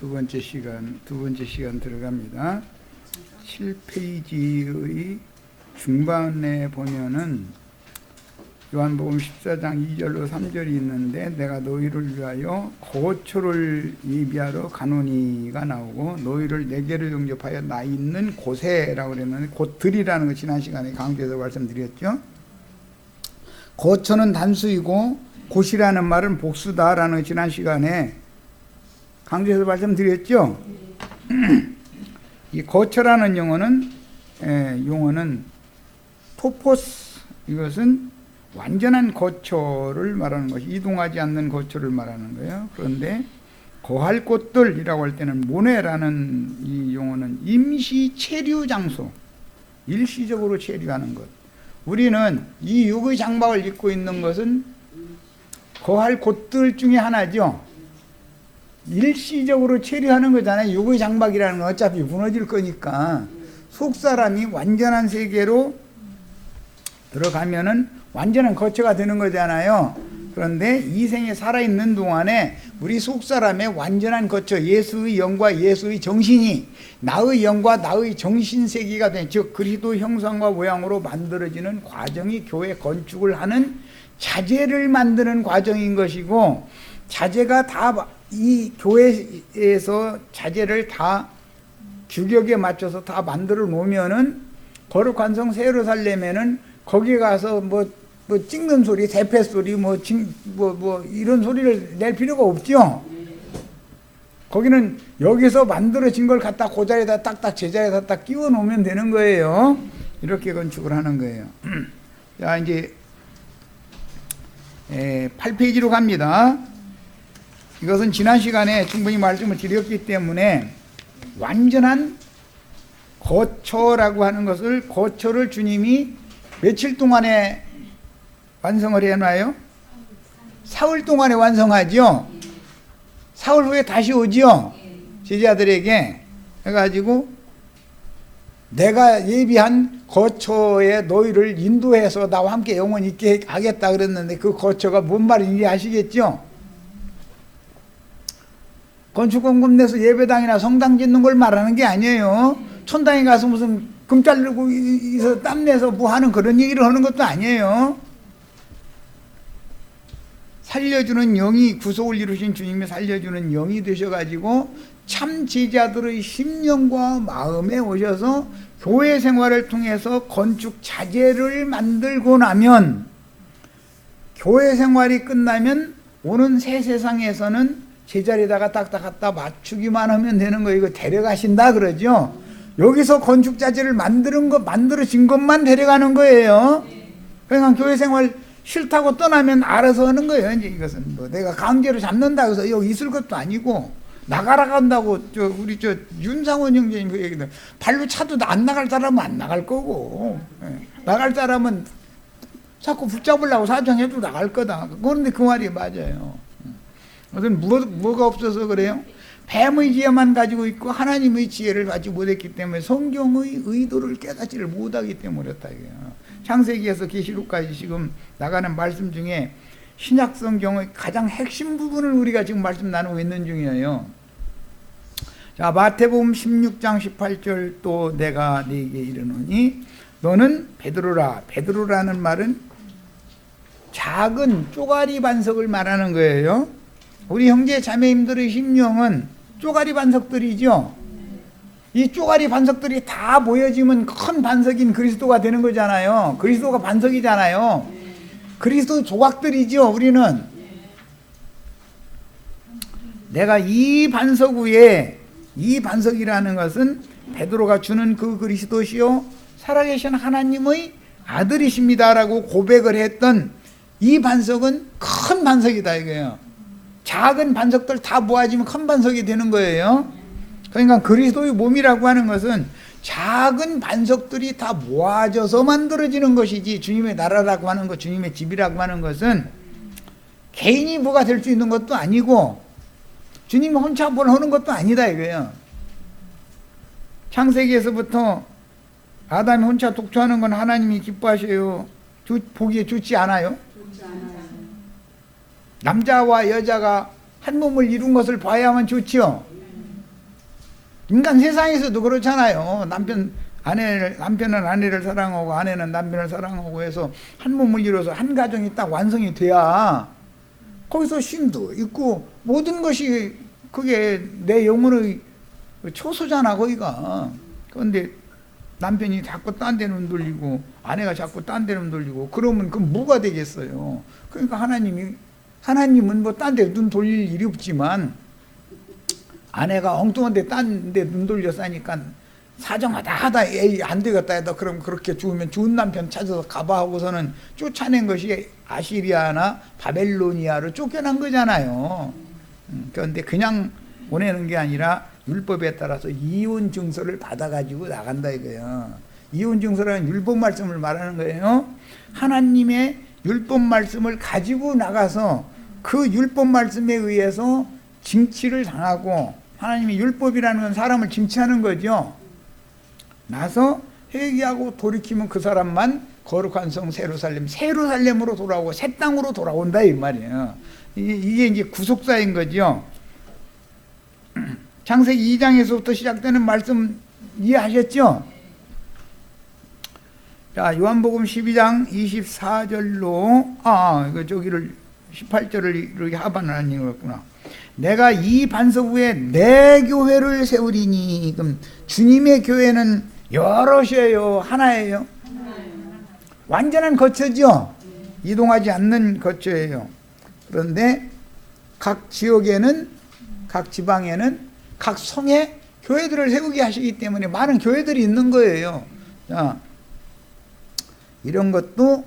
두 번째 시간 들어갑니다. 7페이지의 중반에 보면은 요한복음 14장 2절로 3절이 있는데 내가 너희를 위하여 거처를 예비하러 가노니가 나오고 너희를 내게로 영접하여 나 있는 곳에라고 그랬는데 곳들이라는 거 지난 시간에 강조해서 말씀드렸죠. 거처는 단수이고 곳이라는 말은 복수다라는 거 지난 시간에 강조해서 말씀드렸죠. 이 거처라는 용어는 토포스, 이것은 완전한 거처를 말하는 것이 이동하지 않는 거처를 말하는 거예요. 그런데 거할 곳들이라고 할 때는 모네라는 이 용어는 임시 체류 장소, 일시적으로 체류하는 것. 우리는 이 육의 장막을 입고 있는 것은 거할 곳들 중에 하나죠. 일시적으로 체류하는 거잖아요. 육의 장막이라는 건 어차피 무너질 거니까. 속사람이 완전한 세계로 들어가면은 완전한 거처가 되는 거잖아요. 그런데 이 생에 살아있는 동안에 우리 속사람의 완전한 거처, 예수의 영과 예수의 정신이 나의 영과 나의 정신 세계가 된, 즉 그리스도 형상과 모양으로 만들어지는 과정이 교회 건축을 하는 자재를 만드는 과정인 것이고, 자재가 다 이 교회에서 자재를 다 규격에 맞춰서 다 만들어 놓으면은 거룩한 성 새 예루살렘에는 거기 가서 뭐 찍는 소리, 대패 소리, 뭐 이런 소리를 낼 필요가 없죠. 거기는 여기서 만들어진 걸 갖다 그 자리에다 딱딱 제자리에다 딱 끼워 놓으면 되는 거예요. 이렇게 건축을 하는 거예요. 자, 이제 8페이지로 갑니다. 이것은 지난 시간에 충분히 말씀을 드렸기 때문에 완전한 거처라고 하는 것을, 거처를 주님이 며칠 동안에 완성을 해놔요? 사흘 동안에 완성하죠? 사흘 후에 다시 오죠? 제자들에게 해가지고 내가 예비한 거처에 너희를 인도해서 나와 함께 영원히 있게 하겠다 그랬는데 그 거처가 뭔 말인지 아시겠죠? 건축공금 내서 예배당이나 성당 짓는 걸 말하는 게 아니에요. 천당에 가서 무슨 금 자르고 있어 땀 내서 뭐 하는 그런 얘기를 하는 것도 아니에요. 살려주는 영이, 구속을 이루신 주님이 살려주는 영이 되셔가지고 참 제자들의 심령과 마음에 오셔서 교회 생활을 통해서 건축 자재를 만들고 나면, 교회 생활이 끝나면 오는 새 세상에서는 제자리에다가 딱딱 갖다 맞추기만 하면 되는 거예요. 이거 데려가신다 그러죠. 여기서 건축 자재를 만들어진 것만 데려가는 거예요. 그러니까 교회 생활 싫다고 떠나면 알아서 하는 거예요. 이제 이것은 뭐 내가 강제로 잡는다고 해서 여기 있을 것도 아니고, 나가라 한다고 우리 윤상원 형제님 그 얘기들, 발로 차도 안 나갈 사람은 안 나갈 거고, 나갈 사람은 자꾸 붙잡으려고 사정해도 나갈 거다. 그런데 그 말이 맞아요. 무슨 뭐가 없어서 그래요? 뱀의 지혜만 가지고 있고 하나님의 지혜를 가지고 못했기 때문에 성경의 의도를 깨닫지를 못하기 때문에 그렇다 이거예요. 창세기에서 계시록까지 지금 나가는 말씀 중에 신약 성경의 가장 핵심 부분을 우리가 지금 말씀 나누고 있는 중이에요. 자, 마태복음 16장 18절, 또 내가 네게 이르노니 너는 베드로라. 베드로라는 말은 작은 쪼가리 반석을 말하는 거예요. 우리 형제 자매님들의 심령은 쪼가리 반석들이죠. 이 쪼가리 반석들이 다 모여지면 큰 반석인 그리스도가 되는 거잖아요. 그리스도가 반석이잖아요. 그리스도 조각들이죠. 우리는 내가 이 반석 위에, 이 반석이라는 것은 베드로가 주는 그 그리스도시요 살아계신 하나님의 아들이십니다라고 고백을 했던 이 반석은 큰 반석이다 이거예요. 작은 반석들 다 모아지면 큰 반석이 되는 거예요. 그러니까 그리스도의 몸이라고 하는 것은 작은 반석들이 다 모아져서 만들어지는 것이지, 주님의 나라라고 하는 것, 주님의 집이라고 하는 것은 개인이 뭐가 될 수 있는 것도 아니고 주님이 혼자 뭘 하는 것도 아니다 이거예요. 창세기에서부터 아담이 혼자 독초하는 건 하나님이 기뻐하셔요? 보기에 좋지 않아요? 좋지 않아요. 남자와 여자가 한 몸을 이룬 것을 봐야만 좋지요. 인간 세상에서도 그렇잖아요. 남편은 아내를 사랑하고 아내는 남편을 사랑하고 해서 한 몸을 이뤄서 한 가정이 딱 완성이 돼야 거기서 쉼도 있고 모든 것이 그게 내 영혼의 초소잖아 거기가. 그런데 남편이 자꾸 딴 데 눈 돌리고 아내가 자꾸 딴 데 눈 돌리고 그러면 그 뭐가 되겠어요. 그러니까 하나님은 뭐 딴 데 눈 돌릴 일이 없지만 아내가 엉뚱한 데 딴 데 눈 돌려 싸니까 사정하다 하다 에이 안 되겠다 해도 그럼 그렇게 죽으면 좋은 남편 찾아서 가봐 하고서는 쫓아낸 것이 아시리아나 바벨로니아로 쫓겨난 거잖아요. 그런데 그냥 보내는 게 아니라 율법에 따라서 이혼 증서를 받아가지고 나간다 이거예요. 이혼 증서라는 율법 말씀을 말하는 거예요. 하나님의 율법 말씀을 가지고 나가서 그 율법 말씀에 의해서 징치를 당하고, 하나님의 율법이라는 건 사람을 징치하는 거죠. 나서 회개하고 돌이키면 그 사람만 거룩한 성 세루살렘으로 돌아오고 새 땅으로 돌아온다 이 말이에요. 이게 이제 구속사인 거죠. 창세기 2장에서부터 시작되는 말씀 이해하셨죠? 자, 요한복음 12장 24절로 이거 저기를 18절을 이렇게 하반을 하는 거구나. 내가 이 반석 위에 내 교회를 세우리니. 그럼 주님의 교회는 여럿이에요, 하나예요? 완전한 거처죠. 이동하지 않는 거처예요. 그런데 각 지역에는, 각 지방에는, 각 성에 교회들을 세우게 하시기 때문에 많은 교회들이 있는 거예요. 자, 이런 것도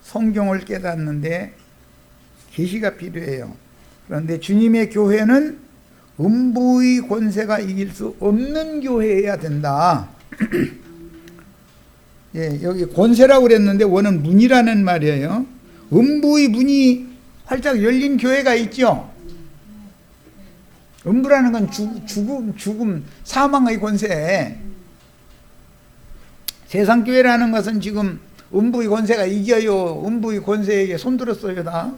성경을 깨닫는데 계시가 필요해요. 그런데 주님의 교회는 음부의 권세가 이길 수 없는 교회여야 된다. 예, 여기 권세라고 그랬는데 원은 문이라는 말이에요. 음부의 문이 활짝 열린 교회가 있죠. 음부라는 건 죽음, 사망의 권세. 세상교회라는 것은 지금 음부의 권세가 이겨요. 음부의 권세에게 손들었어요, 다.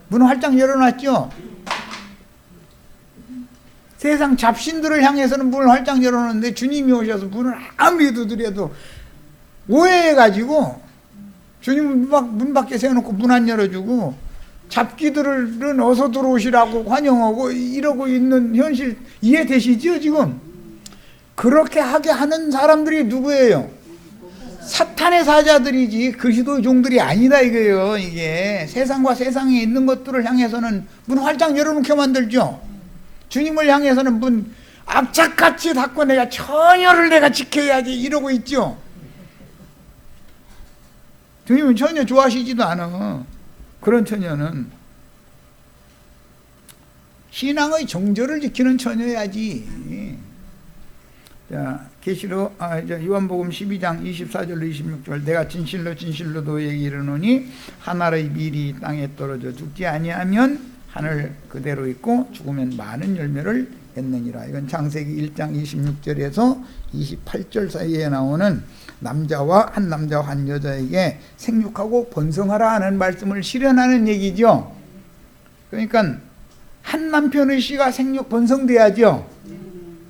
문 활짝 열어놨죠. 세상 잡신들을 향해서는 문을 활짝 열어놓는데 주님이 오셔서 문을 아무리 두드려도 오해해가지고 주님은 문 밖에 세워놓고 문 안 열어주고 잡기들은 어서 들어오시라고 환영하고 이러고 있는 현실 이해되시죠 지금? 그렇게 하게 하는 사람들이 누구예요? 사탄의 사자들이지 그리스도의 종들이 아니다 이거예요. 이게 세상과 세상에 있는 것들을 향해서는 문 활짝 열어놓게 만들죠. 주님을 향해서는 문 악착같이 닫고 내가 처녀를 내가 지켜야지 이러고 있죠. 주님은 처녀 좋아하시지도 않아. 그런 처녀는 신앙의 정절을 지키는 처녀야지. 자, 계시록 요한복음 12장 24절로 26절 내가 진실로 진실로 너희에게 이르노니 한 알의 밀이 땅에 떨어져 죽지 아니하면 하늘 그대로 있고 죽으면 많은 열매를 맺느니라. 이건 창세기 1장 26절에서 28절 사이에 나오는 한 남자와 한 여자에게 생육하고 번성하라 하는 말씀을 실현하는 얘기죠. 그러니까 한 남편의 씨가 생육 번성돼야죠.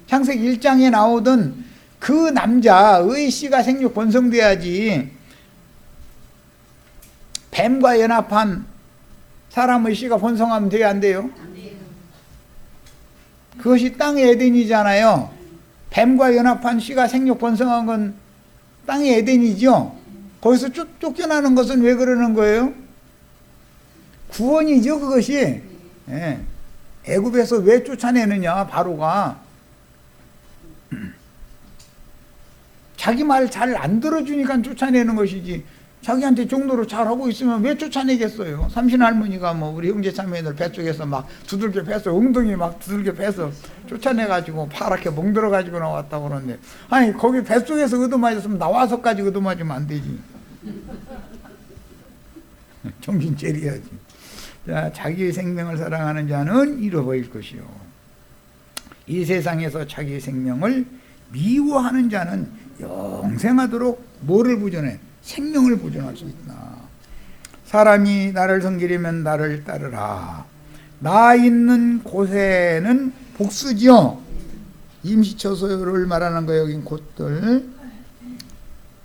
창세기 1장에 나오던 그 남자의 씨가 생육 번성돼야지 뱀과 연합한 사람의 씨가 번성하면 돼요, 안 돼요? 그것이 땅의 에덴이잖아요. 뱀과 연합한 씨가 생육 번성한 건 땅의 에덴이죠. 거기서 쫓겨나는 것은 왜 그러는 거예요? 구원이죠, 그것이. 예. 애굽에서 왜 쫓아내느냐, 바로가. 자기 말 잘 안 들어주니까 쫓아내는 것이지, 자기한테 종로로 잘하고 있으면 왜 쫓아내겠어요? 삼신 할머니가 우리 형제 자매들 뱃속에서 막 두들겨 패서, 엉덩이 막 두들겨 패서 쫓아내가지고 파랗게 멍들어가지고 나왔다고 그러는데, 아니 거기 뱃속에서 얻어맞았으면 나와서까지 얻어맞으면 안 되지. 정신 차려야지. 자, 자기의 생명을 사랑하는 자는 잃어버릴 것이요, 이 세상에서 자기의 생명을 미워하는 자는 영생하도록 뭐를 보존해? 생명을 보존할 수 있다. 사람이 나를 섬기려면 나를 따르라. 나 있는 곳에는 복수지요. 임시처소를 말하는 거예요. 여긴 곳들.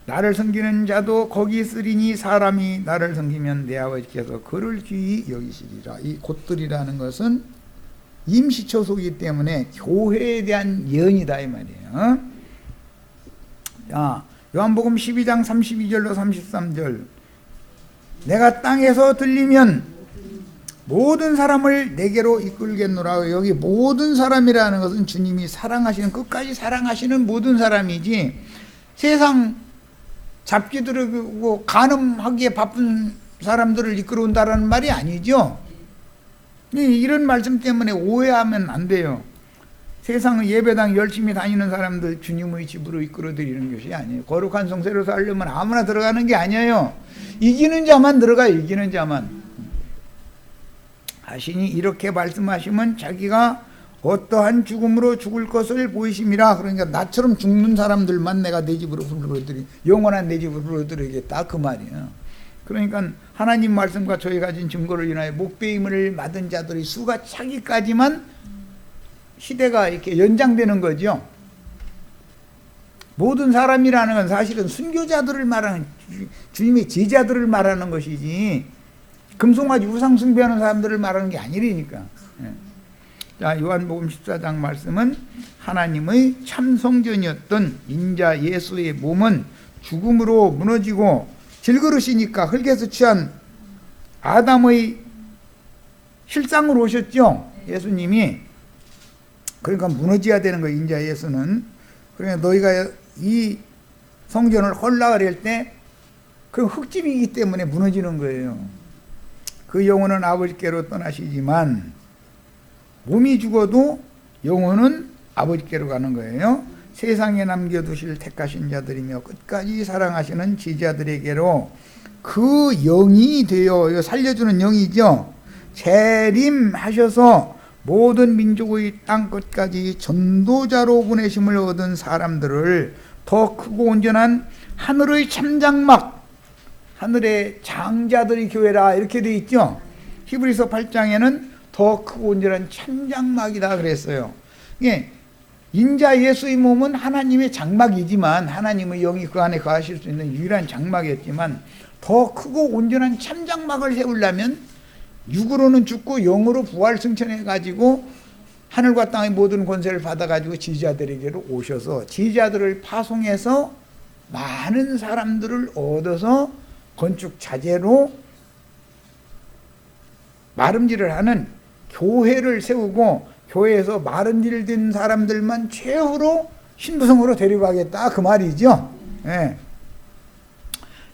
나를 섬기는 자도 거기 있으리니 사람이 나를 섬기면 내 아버지께서 그를 귀히 여기시리라. 이 곳들이라는 것은 임시처소이기 때문에 교회에 대한 예언이다 이 말이에요. 자, 요한복음 12장 32절로 33절. 내가 땅에서 들리면 모든 사람을 내게로 이끌겠노라. 여기 모든 사람이라는 것은 주님이 사랑하시는, 끝까지 사랑하시는 모든 사람이지, 세상 잡기 들고 간음하기에 바쁜 사람들을 이끌어온다라는 말이 아니죠. 이런 말씀 때문에 오해하면 안 돼요. 세상은 예배당 열심히 다니는 사람들 주님의 집으로 이끌어들이는 것이 아니에요. 거룩한 성세로 살려면 아무나 들어가는 게 아니에요. 이기는 자만 들어가요. 이기는 자만. 하시니 이렇게 말씀하시면 자기가 어떠한 죽음으로 죽을 것을 보이심이라. 그러니까 나처럼 죽는 사람들만 내가 내 집으로 불러들이, 영원한 내 집으로 불러들이겠다 그 말이에요. 그러니까 하나님 말씀과 저희 가진 증거를 인하여 목배임을 받은 자들의 수가 차기까지만 시대가 이렇게 연장되는 거죠. 모든 사람이라는 건 사실은 순교자들을 말하는, 주님의 제자들을 말하는 것이지 금송아지 우상 숭배하는 사람들을 말하는 게 아니라니까. 자, 요한복음 14장 말씀은 하나님의 참 성전이었던 인자 예수의 몸은 죽음으로 무너지고 질그릇이니까 흙에서 취한 아담의 실상으로 오셨죠. 예수님이. 그러니까 무너져야 되는 거예요. 인자 예수는. 그러니까 너희가 이 성전을 헐락을 할 때 그 흙집이기 때문에 무너지는 거예요. 그 영혼은 아버지께로 떠나시지만 몸이 죽어도 영혼은 아버지께로 가는 거예요. 세상에 남겨두실 택하신 자들이며 끝까지 사랑하시는 제자들에게로 그 영이 되어, 살려주는 영이죠, 재림하셔서 모든 민족의 땅 끝까지 전도자로 보내심을 얻은 사람들을 더 크고 온전한 하늘의 참장막, 하늘의 장자들의 교회라 이렇게 되어 있죠. 히브리서 8장에는 더 크고 온전한 참장막이다 그랬어요. 예, 인자 예수의 몸은 하나님의 장막이지만, 하나님의 영이 그 안에 거하실 수 있는 유일한 장막이었지만, 더 크고 온전한 참장막을 세우려면 육으로는 죽고 영으로 부활 승천해 가지고 하늘과 땅의 모든 권세를 받아 가지고 지지자들에게로 오셔서 지지자들을 파송해서 많은 사람들을 얻어서 건축 자재로 마름질을 하는 교회를 세우고, 교회에서 마름질 된 사람들만 최후로 신부성으로 데려가겠다 그 말이죠. 예.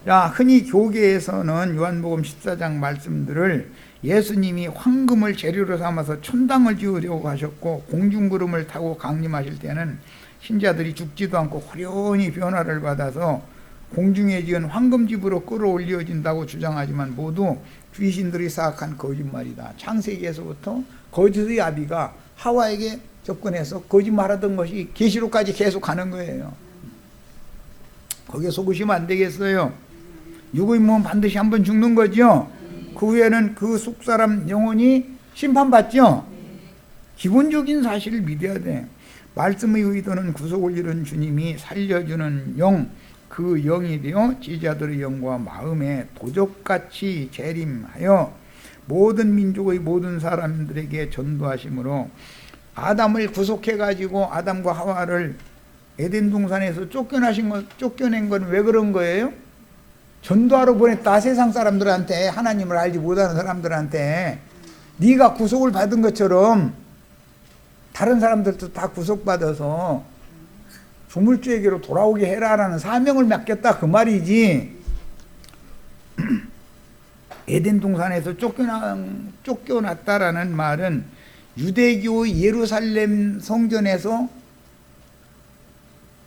자, 흔히 교계에서는 요한복음 14장 말씀들을 예수님이 황금을 재료로 삼아서 천당을 지으려고 하셨고, 공중구름을 타고 강림하실 때는 신자들이 죽지도 않고 호련히 변화를 받아서 공중에 지은 황금집으로 끌어올려진다고 주장하지만 모두 귀신들이 쌓악한 거짓말이다. 창세기에서부터 거짓의 아비가 하와에게 접근해서 거짓말하던 것이 계시록까지 계속 가는 거예요. 거기에 속으시면 안 되겠어요. 육의 몸은 반드시 한번 죽는 거죠. 그 후에는 그 속사람 영혼이 심판받죠. 기본적인 사실을 믿어야 돼. 말씀의 의도는 구속을 이룬 주님이 살려주는 영, 그 영이 되어 제자들의 영과 마음에 도적같이 재림하여 모든 민족의 모든 사람들에게 전도하심으로 아담을 구속해 가지고 아담과 하와를 에덴 동산에서 쫓겨낸 건 왜 그런 거예요? 전도하러 보냈다. 세상 사람들한테, 하나님을 알지 못하는 사람들한테. 네가 구속을 받은 것처럼 다른 사람들도 다 구속받아서 조물주에게로 돌아오게 해라라는 사명을 맡겼다 그 말이지. 에덴 동산에서 쫓겨났다라는 말은 유대교 예루살렘 성전에서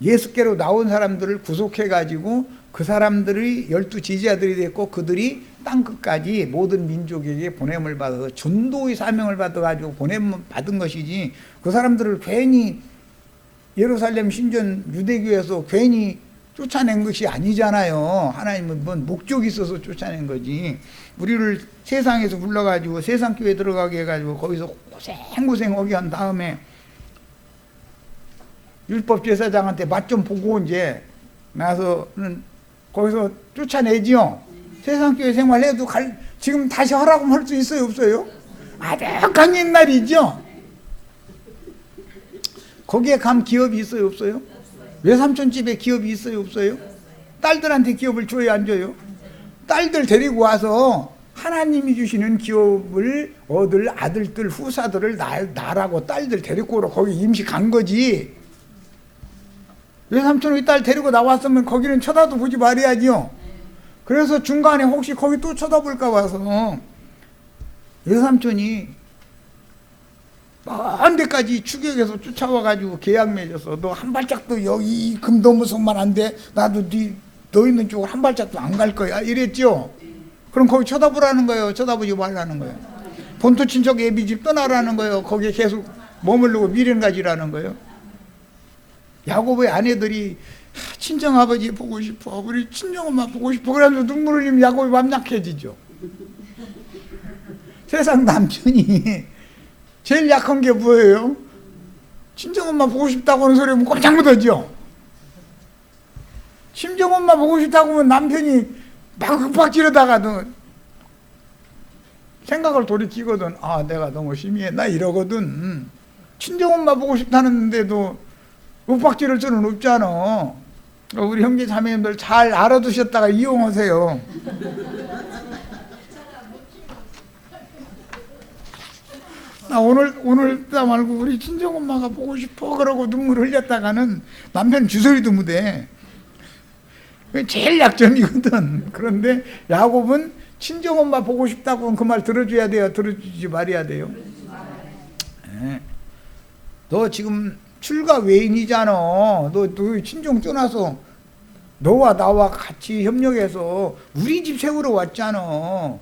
예수께로 나온 사람들을 구속해 가지고 그 사람들이 12 지지자들이 됐고, 그들이 땅끝까지 모든 민족에게 보냄을 받아서 전도의 사명을 받아 가지고 보냄을 받은 것이지, 그 사람들을 괜히 예루살렘 신전 유대교에서 괜히 쫓아낸 것이 아니잖아요. 하나님은 뭔 목적이 있어서 쫓아낸 거지. 우리를 세상에서 불러가지고 세상 교회에 들어가게 해가지고 거기서 고생하게 한 다음에 율법제사장한테 맛 좀 보고 이제 나서는 거기서 쫓아내지요. 세상교회 생활해도 지금 다시 하라고 할 수 있어요, 없어요? 아득한 옛날이죠. 거기에 감 기업이 있어요, 없어요? 외삼촌 집에 기업이 있어요, 없어요? 딸들한테 기업을 줘요, 안 줘요? 딸들 데리고 와서 하나님이 주시는 기업을 얻을 아들들, 후사들을 낳으라고 딸들 데리고 오러 거기 임시 간 거지. 외삼촌의 딸 데리고 나왔으면 거기는 쳐다도 보지 말아야지요. 그래서 중간에 혹시 거기 또 쳐다볼까 봐서 외삼촌이 먼 데까지 추격해서 쫓아와가지고 계약 맺어서 너 한 발짝도 여기 금도무성만 안 돼. 나도 너 있는 쪽으로 한 발짝도 안 갈 거야. 이랬죠. 그럼 거기 쳐다보라는 거예요. 쳐다보지 말라는 거예요. 본토 친척 애비집 떠나라는 거예요. 거기에 계속 머무르고 미련 가지라는 거예요. 야곱의 아내들이 친정아버지 보고 싶어, 우리 친정엄마 보고 싶어. 그래서 눈물 흘리면 야곱이 맘 약해지죠. 세상 남편이 제일 약한 게 뭐예요? 친정엄마 보고 싶다고 하는 소리 하면 꼼짝 못하죠. 친정엄마 보고 싶다고 하면 남편이 막 윽박지르다가도 생각을 돌이키거든. 아, 내가 너무 심의했나 이러거든. 친정엄마 보고 싶다는데도 윽박지를 수는 없잖아. 우리 형제 자매님들 잘 알아두셨다가 이용하세요. 나 오늘 나 말고 우리 친정엄마가 보고 싶어 그러고 눈물 흘렸다가는 남편 주소리도 못해. 제일 약점이거든. 그런데 야곱은 친정엄마 보고 싶다고 그 말 들어줘야 돼요? 들어주지 말아야 돼요? 네. 너 지금 출가 외인이잖아. 너 친정 떠나서 너와 나와 같이 협력해서 우리 집 세우러 왔잖아.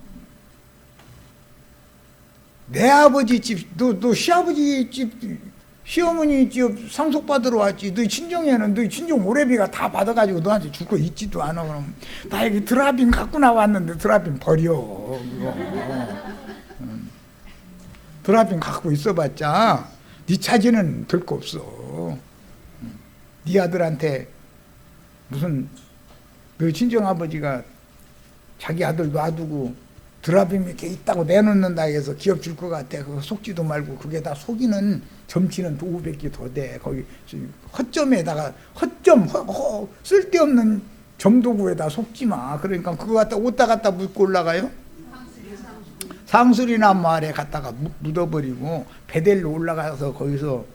내 아버지 집, 너 시아버지 집, 시어머니 집 상속받으러 왔지. 너희 친정에는 너희 친정 오래비가 다 받아가지고 너한테 줄 거 있지도 않아. 그럼 나 여기 드라빔 갖고 나왔는데 드라빔 버려. 드라빔 갖고 있어봤자 네 차지는 될 거 없어. 네 아들한테 무슨 너희 친정 아버지가 자기 아들 놔두고 드라빔 이렇게 있다고 내놓는다 해서 기업 줄 것 같아. 그거 속지도 말고 그게 다 속이는 점치는 도구밖에 더 돼. 거기 허점에다가 쓸데없는 점도구에다 속지 마. 그러니까 그거 갖다 옷다 갖다 묻고 올라가요. 상수리나 말에 갖다가 묻어버리고 베델로 올라가서 거기서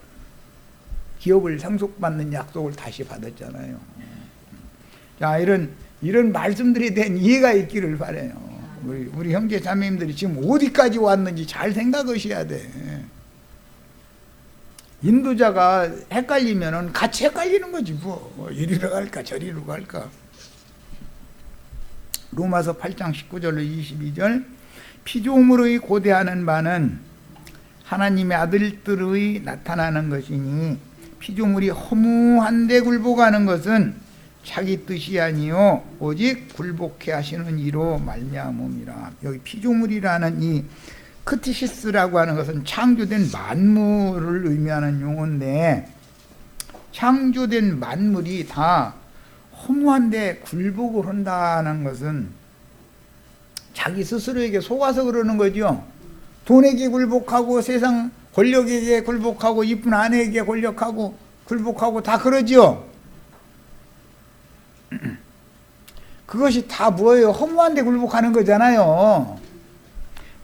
기업을 상속받는 약속을 다시 받았잖아요. 자, 이런 말씀들에 대한 이해가 있기를 바라요. 우리 형제 자매님들이 지금 어디까지 왔는지 잘 생각하셔야 돼. 인도자가 헷갈리면은 같이 헷갈리는 거지 뭐. 이리로 갈까 저리로 갈까. 로마서 8장 19절로 22절 피조물의 고대하는 바는 하나님의 아들들의 나타나는 것이니 피조물이 허무한데 굴복하는 것은 자기 뜻이 아니요 오직 굴복해 하시는 이로 말미암음이라. 여기 피조물이라는 이 크티시스라고 하는 것은 창조된 만물을 의미하는 용어인데, 창조된 만물이 다 허무한데 굴복을 한다는 것은 자기 스스로에게 속아서 그러는 거죠. 돈에게 굴복하고 세상 권력에게 굴복하고 이쁜 아내에게 굴복하고 다 그러죠. 그것이 다 뭐예요? 허무한데 굴복하는 거잖아요.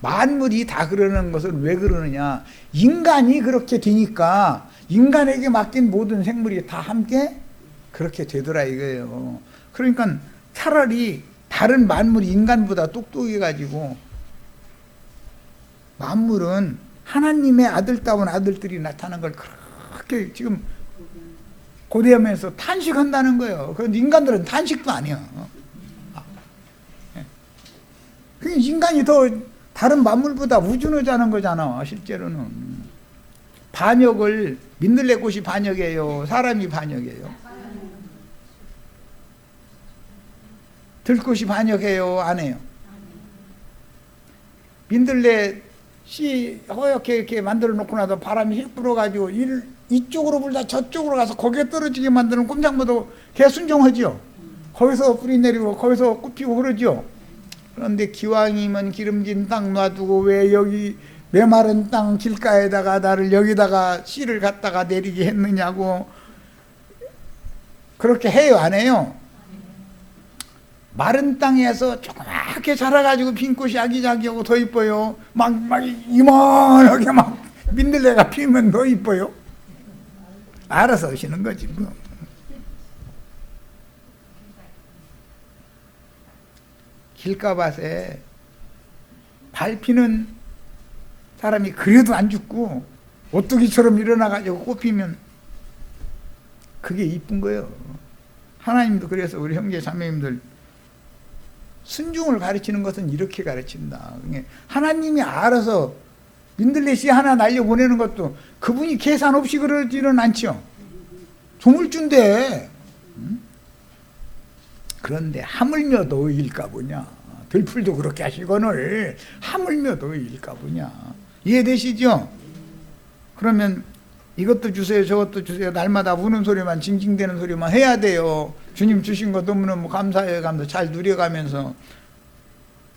만물이 다 그러는 것은 왜 그러느냐? 인간이 그렇게 되니까 인간에게 맡긴 모든 생물이 다 함께 그렇게 되더라 이거예요. 그러니까 차라리 다른 만물이 인간보다 똑똑해가지고 만물은 하나님의 아들다운 아들들이 나타난 걸 그렇게 지금 고대하면서 탄식한다는 거예요. 그런데 인간들은 탄식도 아니야. 인간이 더 다른 만물보다 우준하자는 거잖아. 실제로는 반역을 민들레꽃이 반역이에요, 사람이 반역이에요? 들꽃이 반역해요, 안 해요? 민들레 씨 허옇게 이렇게 만들어 놓고 나서 바람이 휙 불어가지고 이쪽으로 불다 저쪽으로 가서 거기에 떨어지게 만드는 꼼장모도 개 순종하지요. 거기서 뿌리 내리고 거기서 꽃 피고 그러죠. 그런데 기왕이면 기름진 땅 놔두고 왜 여기 메마른 땅 길가에다가 나를 여기다가 씨를 갖다가 내리게 했느냐고. 그렇게 해요, 안 해요? 마른 땅에서 조그맣게 자라가지고 핀 꽃이 아기자기하고 더 이뻐요. 막 이만하게 막 민들레가 피면 더 이뻐요. 알아서 하시는 거지 뭐. 길가밭에 밟히는 사람이 그래도 안 죽고 오뚜기처럼 일어나가지고 꽃피면 그게 이쁜 거예요. 하나님도 그래서 우리 형제 자매님들 순종을 가르치는 것은 이렇게 가르친다. 하나님이 알아서 민들레 씨 하나 날려보내는 것도 그분이 계산 없이 그러지는 않죠. 조물주인데. 그런데 하물며 너희일까 보냐. 들풀도 그렇게 하시거늘 하물며 너희일까 보냐. 이해되시죠? 그러면 이것도 주세요 저것도 주세요 날마다 우는 소리만 징징대는 소리만 해야 돼요. 주님 주신 거 너무너무 감사해요. 감사 잘 누려가면서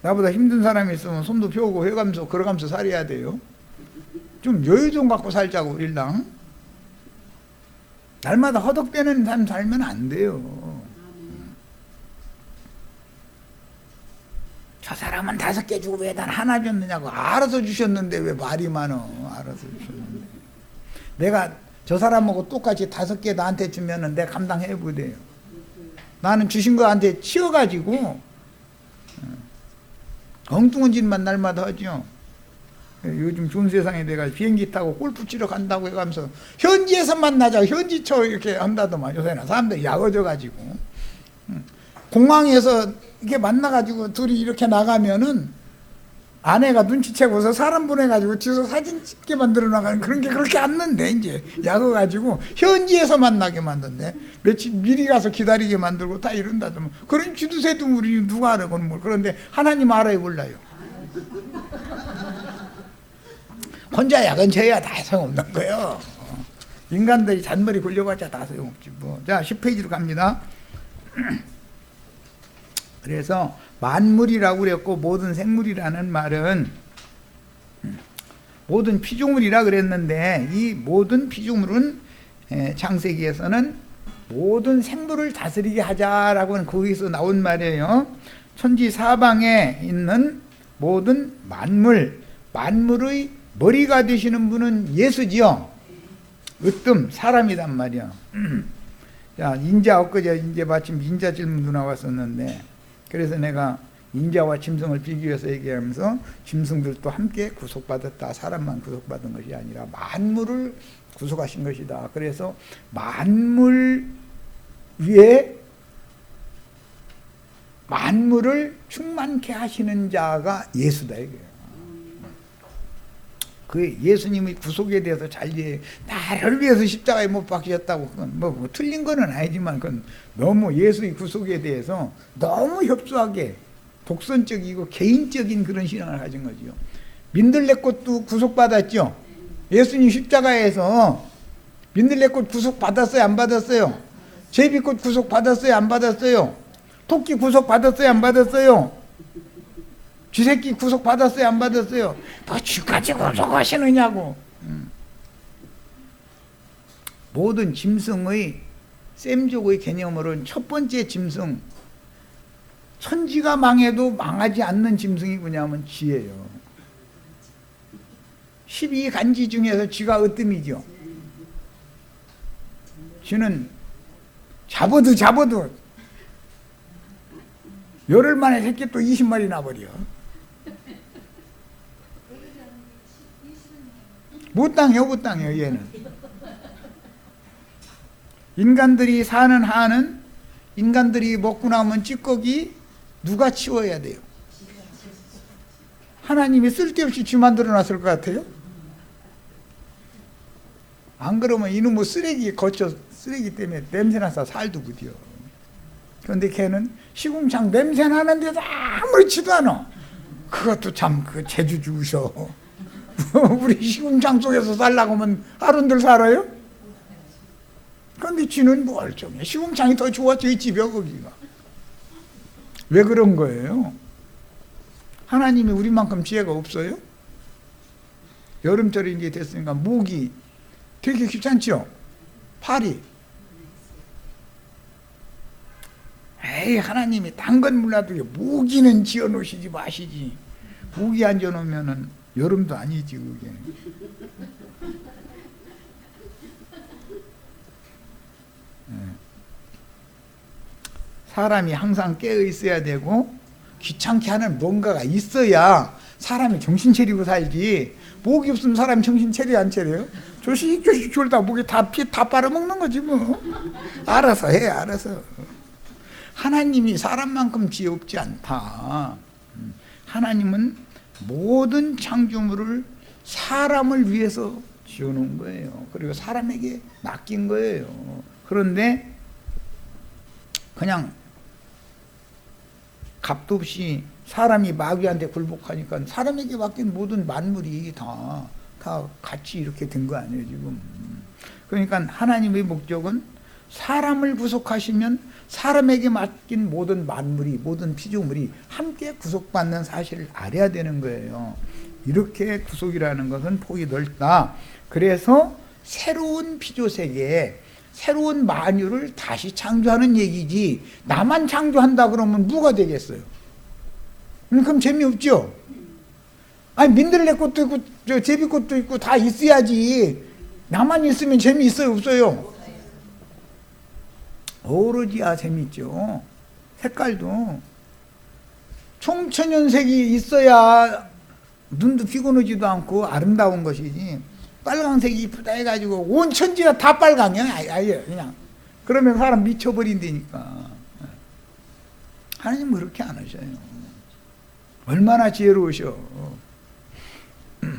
나보다 힘든 사람이 있으면 손도 펴고 해가면서 걸어가면서 살아야 돼요. 좀 여유 좀 갖고 살자고 우리랑. 날마다 허덕대는 삶 살면 안 돼요. 저 사람은 5개 주고 왜 난 하나 줬느냐고. 알아서 주셨는데 왜 말이 많어. 알아서 주셨는데 내가 저 사람하고 똑같이 5개 나한테 주면은 내가 감당해 보대요. 나는 주신 거한테 치여가지고 엉뚱한 짓만 날마다 하죠. 요즘 좋은 세상에 내가 비행기 타고 골프 치러 간다고 해가면서 현지에서 만나자 현지처 이렇게 한다더만. 요새는 사람들이 야거져가지고 공항에서 이렇게 만나가지고 둘이 이렇게 나가면은 아내가 눈치채고서 사람 보내가지고 뒤에서 사진 찍게 만들어 나가는 그런 게 그렇게 않는데 이제 야거가지고 현지에서 만나게 만든대. 며칠 미리 가서 기다리게 만들고 다 이런다더만. 그런 주두새도 우리 누가 알아. 그런데 하나님 알아요 몰라요? 혼자 야근쳐야 다 소용없는 거예요. 인간들이 잔머리 굴려봤자 다 소용없지 뭐. 자 10페이지로 갑니다. 그래서 만물이라고 그랬고 모든 생물이라는 말은 모든 피조물이라 그랬는데 이 모든 피조물은 창세기에서는 모든 생물을 다스리게 하자라고 하는 거기서 나온 말이에요. 천지 사방에 있는 모든 만물의 머리가 되시는 분은 예수지요. 으뜸 사람이란 말이야. 자, 인자 엊그제 이제 마침 인자 질문도 나왔었는데 그래서 내가 인자와 짐승을 비교해서 얘기하면서 짐승들도 함께 구속받았다. 사람만 구속받은 것이 아니라 만물을 구속하신 것이다. 그래서 만물 위에 만물을 충만케 하시는 자가 예수다 이거예요. 그 예수님의 구속에 대해서 잘 이해. 나를 위해서 십자가에 못 박히셨다고 그건 뭐 틀린 거는 아니지만 그건 너무 예수의 구속에 대해서 너무 협소하게 독선적이고 개인적인 그런 신앙을 가진 거죠. 민들레꽃도 구속받았죠. 예수님 십자가에서 민들레꽃 구속받았어요 안 받았어요? 제비꽃 구속받았어요 안 받았어요? 토끼 구속받았어요 안 받았어요? 쥐새끼 구속받았어요 안 받았어요? 뭐 쥐까지 구속하시느냐고. 모든 짐승의 셈족의 개념으로는 첫 번째 짐승, 천지가 망해도 망하지 않는 짐승이 뭐냐면 쥐예요. 12간지 중에서 쥐가 으뜸이죠. 쥐는 잡아도 열흘 만에 새끼 또 20마리 나버려. 못 당해요 얘는. 인간들이 사는 한은 인간들이 먹고 나면 찌꺼기 누가 치워야 돼요? 하나님이 쓸데없이 쥐 만들어 놨을 것 같아요? 안 그러면 이놈의 쓰레기 때문에 냄새나서 살도 부디요. 그런데 걔는 시궁창 냄새 나는데도 아무렇지도 않아. 그것도 참 그 재주 주셔. 우리 시궁창 속에서 살라고 하면 하루들 살아요? 그런데 쥐는 멀쩡해. 시궁창이 더 좋아. 저희 집에 거기가. 왜 그런 거예요? 하나님이 우리만큼 지혜가 없어요? 여름철이 이제 됐으니까 모기 되게 귀찮죠? 파리. 에이, 하나님이 딴 건 몰라도 모기는 지어놓으시지 마시지. 모기 안 지어놓으면은 여름도 아니지 그게. 사람이 항상 깨어 있어야 되고 귀찮게 하는 뭔가가 있어야 사람이 정신 차리고 살지. 목이 없으면 사람이 정신 차려 안 차려요? 조식 졸다 목이 다 빨아먹는 거지 뭐. 알아서 해, 알아서. 하나님이 사람만큼 지혜 없지 않다. 하나님은 모든 창조물을 사람을 위해서 지어놓은 거예요. 그리고 사람에게 맡긴 거예요. 그런데 그냥 값도 없이 사람이 마귀한테 굴복하니까 사람에게 맡긴 모든 만물이 다 같이 이렇게 된 거 아니에요 지금. 그러니까 하나님의 목적은 사람을 구속하시면 사람에게 맡긴 모든 만물이, 모든 피조물이 함께 구속받는 사실을 알아야 되는 거예요. 이렇게 구속이라는 것은 폭이 넓다. 그래서 새로운 피조세계에 새로운 만유를 다시 창조하는 얘기지, 나만 창조한다 그러면 뭐가 되겠어요? 그럼 재미없죠? 아니, 민들레 꽃도 있고 저 제비꽃도 있고 다 있어야지. 나만 있으면 재미있어요, 없어요? 오로지야 재미있죠. 색깔도 총천연색이 있어야 눈도 피곤하지도 않고 아름다운 것이지, 빨강색이 이쁘다 해가지고 온 천지가 다 빨강이야 아예 그냥. 그러면 사람 미쳐버린다니까. 하나님 그렇게 안 하셔요. 얼마나 지혜로우셔.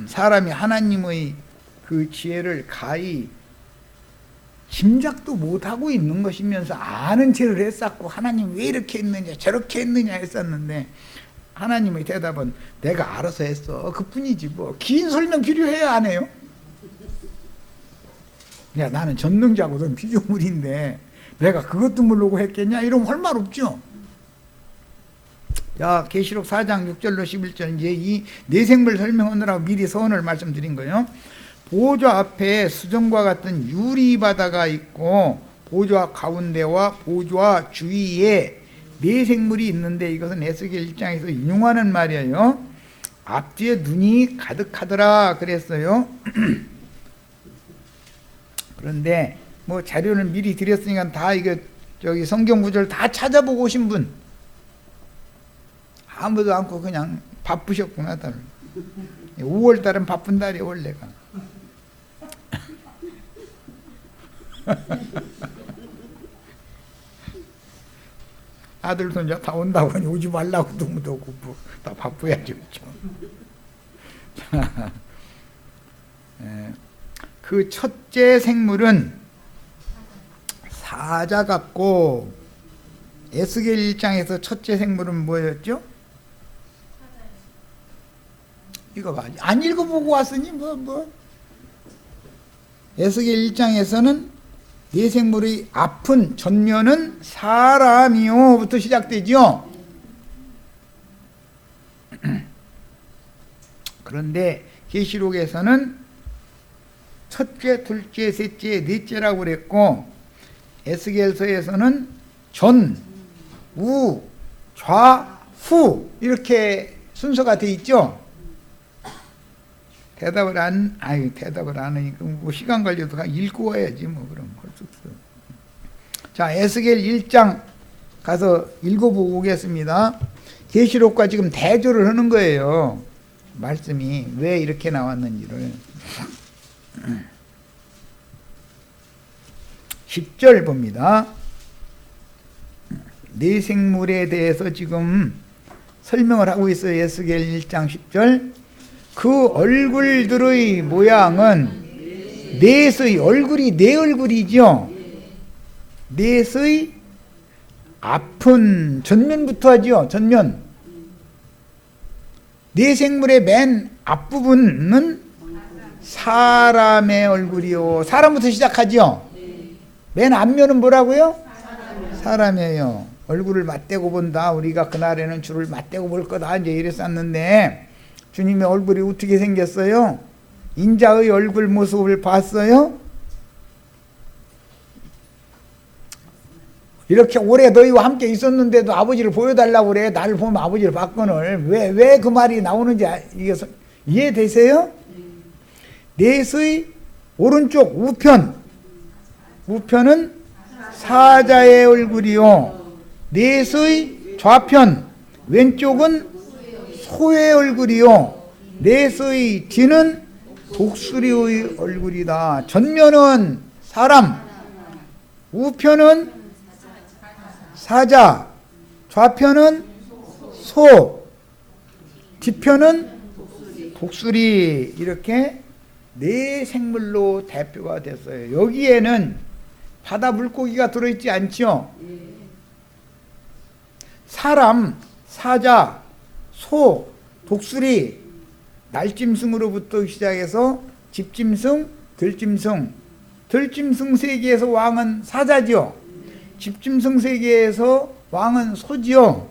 사람이 하나님의 그 지혜를 가히 짐작도 못하고 있는 것이면서 아는 체를 했었고, 하나님 왜 이렇게 했느냐 저렇게 했느냐 했었는데, 하나님의 대답은 내가 알아서 했어 그뿐이지 뭐. 긴 설명 필요해야 안 해요? 야, 나는 전능자거든, 피조물인데 내가 그것도 모르고 했겠냐 이러면 할 말 없죠. 자, 계시록 4장 6절로 11절, 이제 이 내생물 설명하느라고 미리 서원을 말씀드린 거예요. 보좌 앞에 수정과 같은 유리바다가 있고 보좌 가운데와 보좌 주위에 네 생물이 있는데, 이것은 에스겔 1장에서 인용하는 말이에요. 앞뒤에 눈이 가득하더라 그랬어요. 그런데 뭐 자료를 미리 드렸으니까 다 이거 저기 성경 구절 다 찾아보고 오신 분 아무도 않고 그냥 바쁘셨구나. 5월 달은 바쁜 달이에요 원래가. 아들 손자 다 온다고 하니 오지 말라고 너무도 없고 다 바쁘야죠. 자, 그 첫째 생물은 사자 같고, 에스겔 1장에서 첫째 생물은 뭐였죠? 이거 봐. 안 읽어보고 왔으니 에스겔 1장에서는 네 생물의 앞은 전면은 사람이요부터 시작되죠. 그런데 계시록에서는 첫째, 둘째, 셋째, 넷째라고 그랬고, 에스겔서에서는 전, 우, 좌, 후 이렇게 순서가 돼 있죠. 대답을 안 하니까 뭐 시간 걸려도 읽고 와야지 뭐. 그럼 할 수 없어. 자, 에스겔 1장 가서 읽어보고 오겠습니다. 계시록과 지금 대조를 하는 거예요. 말씀이 왜 이렇게 나왔는지를. 10절 봅니다. 네 생물에 대해서 지금 설명을 하고 있어요. 에스겔 1장 10절. 그 얼굴들의 모양은 넷의 얼굴이 네 얼굴이죠. 넷의 앞은 전면부터 하죠. 전면. 네 생물의 맨 앞부분은 사람의 얼굴이요. 사람부터 시작하죠. 맨 앞면은 뭐라고요? 사람이에요. 얼굴을 맞대고 본다. 우리가 그날에는 주를 맞대고 볼 거다. 이제 이랬었는데 주님의 얼굴이 어떻게 생겼어요? 인자의 얼굴 모습을 봤어요? 이렇게 오래 너희와 함께 있었는데도 아버지를 보여달라고 그래. 나를 보면 아버지를 봤거늘. 왜 그 말이 나오는지 이게 이해되세요? 넷의 오른쪽 우편은 사자의 얼굴이요. 넷의 좌편 왼쪽은 소의 얼굴이요. 넷의 뒤는 독수리의 얼굴이다. 전면은 사람, 우편은 사자, 좌편은 소, 뒤편은 독수리. 이렇게 네 생물로 대표가 됐어요. 여기에는 바다 물고기가 들어있지 않죠? 사람, 사자, 소, 독수리, 날짐승으로부터 시작해서 집짐승, 들짐승 세계에서 왕은 사자죠. 집짐승 세계에서 왕은 소지요.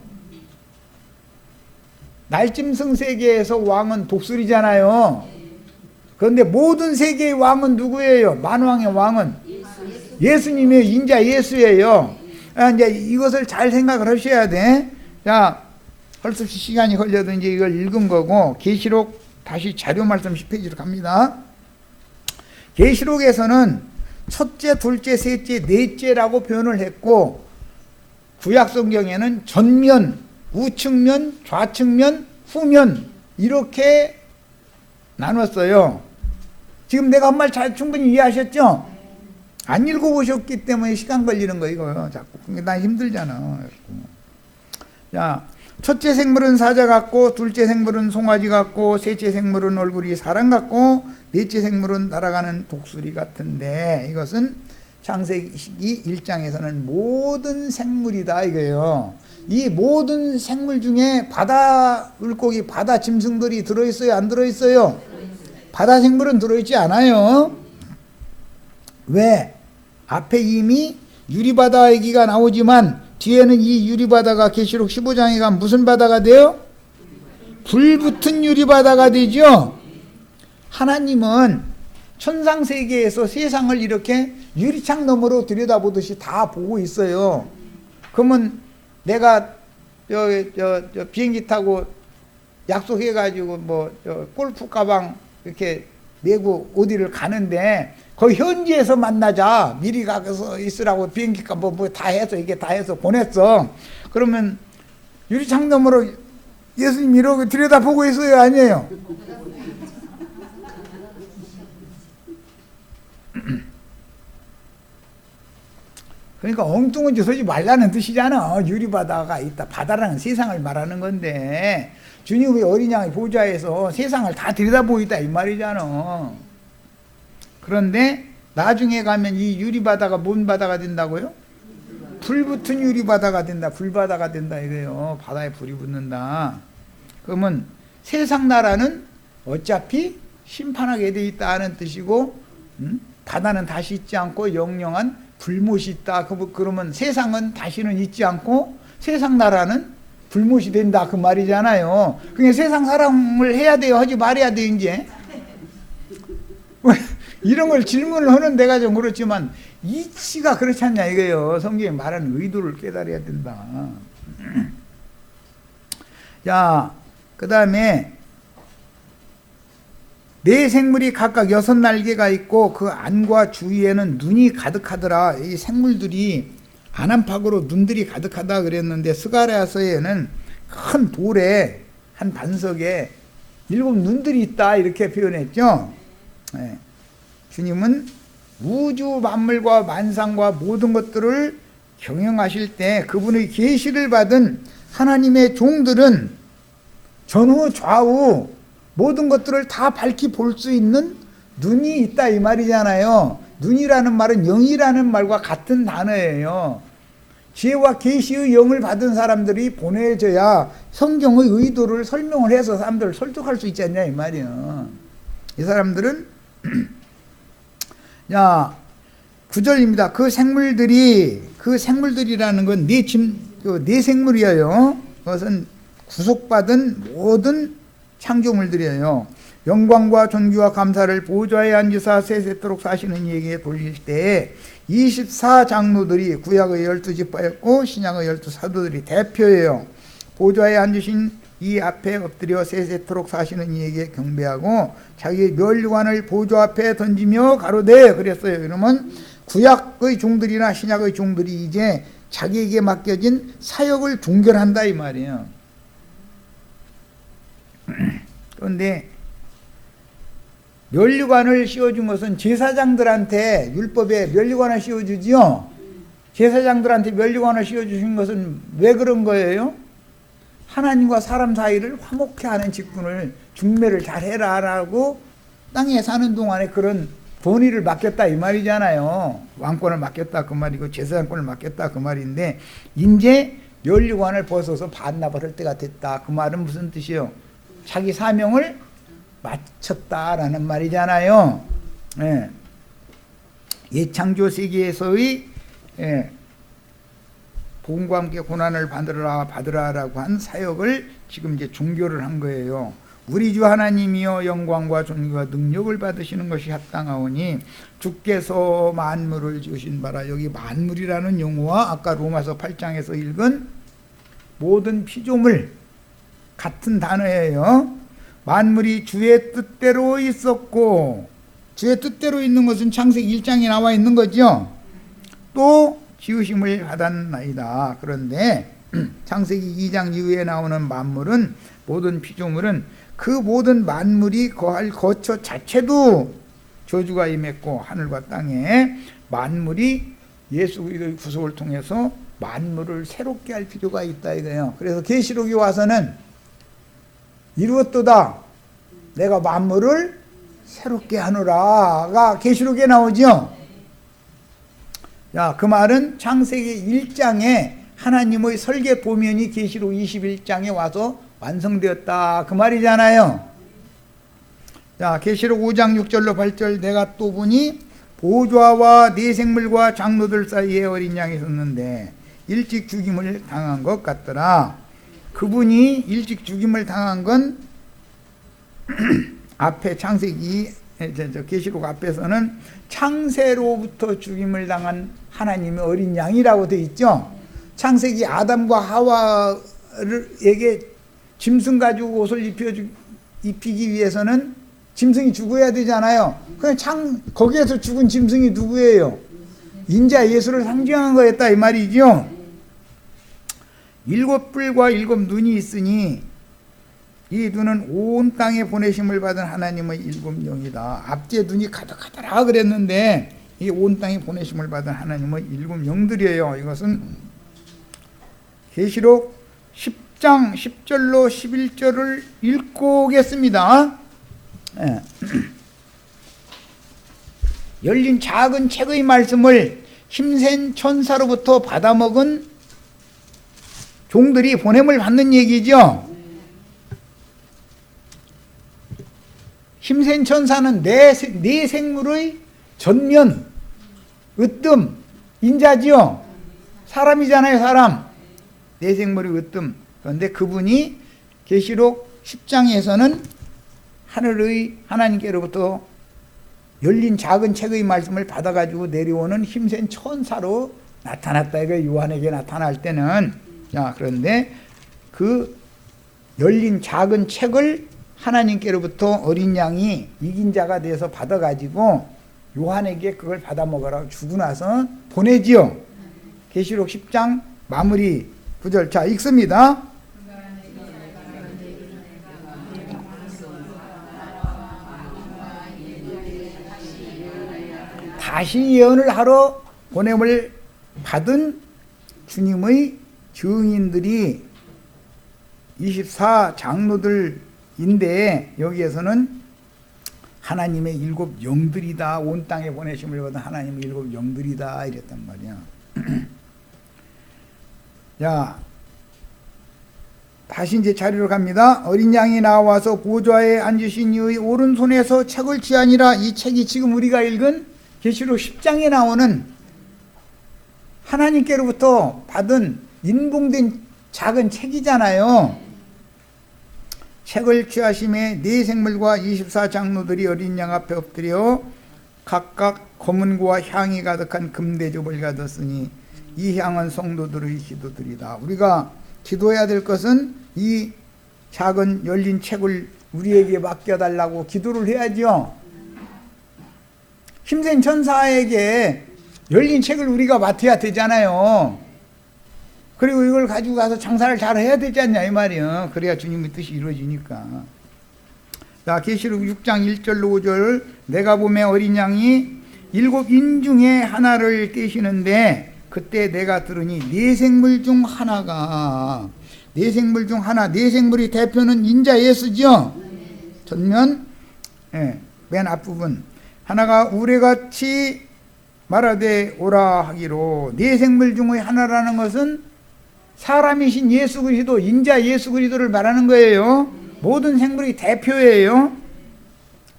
날짐승 세계에서 왕은 독수리잖아요. 그런데 모든 세계의 왕은 누구예요? 만왕의 왕은 예수님이에요. 인자 예수예요. 이제 이것을 잘 생각을 하셔야 돼. 자, 할 수 없이 시간이 걸려도 이제 이걸 읽은 거고, 계시록 다시 자료 말씀 10페이지로 갑니다. 계시록에서는 첫째, 둘째, 셋째, 넷째라고 표현을 했고, 구약 성경에는 전면, 우측면, 좌측면, 후면 이렇게 나눴어요. 지금 내가 한 말 잘 충분히 이해하셨죠? 안 읽어보셨기 때문에 시간 걸리는 거 이거 자꾸. 난 힘들잖아. 자, 첫째 생물은 사자 같고, 둘째 생물은 송아지 같고, 셋째 생물은 얼굴이 사람 같고, 넷째 생물은 날아가는 독수리 같은데, 이것은 창세기 1장에서는 모든 생물이다 이거예요. 이 모든 생물 중에 바다 물고기, 바다 짐승들이 들어있어요? 안 들어있어요? 바다 생물은 들어있지 않아요. 왜? 앞에 이미 유리바다 얘기가 나오지만 뒤에는 이 유리바다가 계시록 15장에 가면 무슨 바다가 돼요? 불붙은 유리바다가 되죠. 하나님은 천상세계에서 세상을 이렇게 유리창 너머로 들여다보듯이 다 보고 있어요. 그러면 내가 저 비행기 타고 약속해가지고 골프 가방 이렇게 메고 어디를 가는데 거기 현지에서 만나자. 미리 가서 있으라고 비행기가 뭐 다 해서 이게 다 해서 보냈어. 그러면 유리창 너머로 예수님 이러고 들여다보고 있어요? 아니에요? 그러니까 엉뚱한 짓 하지 말라는 뜻이잖아. 유리바다가 있다. 바다라는 세상을 말하는 건데 주님의 어린 양의 보좌에서 세상을 다 들여다보고 있다 이 말이잖아. 그런데 나중에 가면 이 유리바다가 뭔 바다가 된다고요? 불붙은 유리바다가 된다. 불바다가 된다 이거예요. 바다에 불이 붙는다. 그러면 세상 나라는 어차피 심판하게 돼 있다는 뜻이고, 바다는 다시 있지 않고 영영한 불못이 있다. 그러면 세상은 다시는 있지 않고 세상 나라는 불못이 된다 그 말이잖아요. 그러니까 세상 사랑을 해야 돼요? 하지 말아야 돼요? 이제 이런 걸 질문을 하는 데가 좀 그렇지만 이치가 그렇지 않냐 이거예요. 성경이 말하는 의도를 깨달아야 된다. 자, 그 다음에 네 생물이 각각 6날개가 있고 그 안과 주위에는 눈이 가득하더라. 이 생물들이 안암팍으로 눈들이 가득하다 그랬는데 스가랴서에는 큰 돌에 한 반석에 7 눈들이 있다 이렇게 표현했죠. 네. 주님은 우주 만물과 만상과 모든 것들을 경영하실 때 그분의 계시를 받은 하나님의 종들은 전후 좌우 모든 것들을 다 밝히 볼 수 있는 눈이 있다 이 말이잖아요. 눈이라는 말은 영이라는 말과 같은 단어예요. 지혜와 계시의 영을 받은 사람들이 보내져야 성경의 의도를 설명을 해서 사람들을 설득할 수 있지 않냐 이 말이에요. 이 사람들은 야, 9절입니다. 그 생물들이라는 건 네 생물이에요. 그것은 구속받은 모든 창조물들이에요. 영광과 존귀와 감사를 보좌에 앉으사 세세토록 사시는 이에게 돌릴 때 24장로들이 구약의 12지파였고 신약의 12사도들이 대표예요. 보좌에 앉으신 이 앞에 엎드려 세세토록 사시는 이에게 경배하고 자기 면류관을 보좌 앞에 던지며 가로되 그랬어요. 그러면 구약의 종들이나 신약의 종들이 이제 자기에게 맡겨진 사역을 종결한다 이 말이에요. 그런데 면류관을 씌워준 것은 제사장들한테 율법에 면류관을 씌워주지요. 제사장들한테 면류관을 씌워주신 것은 왜 그런 거예요? 하나님과 사람 사이를 화목케 하는 직분을 중매를 잘해라 라고 땅에 사는 동안에 그런 본의를 맡겼다 이 말이잖아요. 왕권을 맡겼다 그 말이고 제사장권을 맡겼다 그 말인데 이제 면류관을 벗어서 반납을 할 때가 됐다 그 말은 무슨 뜻이요? 자기 사명을 마쳤다라는 말이잖아요. 예. 예창조 세계에서의 복음과 함께 고난을 받으라라고 한 사역을 지금 이제 종교를 한 거예요. 우리 주 하나님이여 영광과 존귀와 능력을 받으시는 것이 합당하오니 주께서 만물을 지으신 바라. 여기 만물이라는 용어와 아까 로마서 8장에서 읽은 모든 피조물 같은 단어예요. 만물이 주의 뜻대로 있었고, 주의 뜻대로 있는 것은 창세기 1장에 나와 있는 거죠. 또 지으심을 받았나이다. 그런데 창세기 2장 이후에 나오는 만물은, 모든 피조물은 그 모든 만물이 거할 거처 자체도 저주가 임했고 하늘과 땅에 만물이 예수 그리스도의 구속을 통해서 만물을 새롭게 할 필요가 있다 이거예요. 그래서 계시록에 와서는 이루었도다 내가 만물을 새롭게 하노라가 계시록에 나오죠. 야, 그 말은 창세기 1장에 하나님의 설계 도면이 계시록 21장에 와서 완성되었다 그 말이잖아요. 자, 계시록 5장 6절로 8절 내가 또 보니 보좌와 네 생물과 장로들 사이에 어린 양이 섰는데 일찍 죽임을 당한 것 같더라. 그분이 일찍 죽임을 당한 건 앞에 창세기 계시록 앞에서는 창세로부터 죽임을 당한 하나님의 어린 양이라고 되어 있죠. 창세기 아담과 하와에게 짐승 가지고 옷을 입히기 위해서는 짐승이 죽어야 되잖아요. 거기에서 죽은 짐승이 누구예요? 인자 예수를 상징한 거였다 이 말이죠. 7뿔과 7눈이 있으니 이 눈은 온 땅에 보내심을 받은 하나님의 7영이다. 앞뒤에 눈이 가득하더라 그랬는데 이 온 땅에 보내심을 받은 하나님의 7영들이에요. 이것은 계시록 10장 10절로 11절을 읽고 오겠습니다. 예. 열린 작은 책의 말씀을 힘센 천사로부터 받아먹은 종들이 보냄을 받는 얘기죠. 힘센 천사는 네 생물의 전면, 으뜸, 인자지요. 사람이잖아요, 사람. 네 생물의 으뜸. 그런데 그분이 계시록 10장에서는 하늘의 하나님께로부터 열린 작은 책의 말씀을 받아가지고 내려오는 힘센 천사로 나타났다. 이거 요한에게 나타날 때는. 자, 그런데 그 열린 작은 책을 하나님께로부터 어린 양이 이긴 자가 돼서 받아가지고 요한에게 그걸 받아 먹으라고 주고 나서 보내지요. 계시록 10장 마무리 9절. 자, 읽습니다. 다시 예언을 하러 보냄을 받은 주님의 증인들이 24장로들인데 여기에서는 하나님의 7영들이다. 온 땅에 보내심을 받은 하나님의 7영들이다 이랬단 말이야. 자, 다시 이제 자리로 갑니다. 어린 양이 나와서 보좌에 앉으신 이의 오른손에서 책을 취하니라. 이 책이 지금 우리가 읽은 계시록 10장에 나오는 하나님께로부터 받은 인봉된 작은 책이잖아요. 책을 취하심에 네 생물과 24장로들이 어린 양 앞에 엎드려 각각 검은고와 향이 가득한 금대접을 가졌으니 이 향은 성도들의 기도들이다. 우리가 기도해야 될 것은 이 작은 열린 책을 우리에게 맡겨달라고 기도를 해야죠. 힘센 천사에게 열린 책을 우리가 맡아야 되잖아요. 그리고 이걸 가지고 가서 장사를 잘 해야 되지 않냐 이 말이에요. 그래야 주님의 뜻이 이루어지니까. 자, 계시록 6장 1절로 5절. 내가 보매 어린 양이 7인 중에 하나를 떼시는데 그때 내가 들으니 네 생물 중 하나가, 네 생물 중 하나, 네 생물의 대표는 인자 예수죠. 전면 맨 앞부분 하나가 우레같이 말하되 오라 하기로, 네 생물 중의 하나라는 것은 사람이신 예수 그리스도, 인자 예수 그리스도를 말하는 거예요. 모든 생물의 대표예요.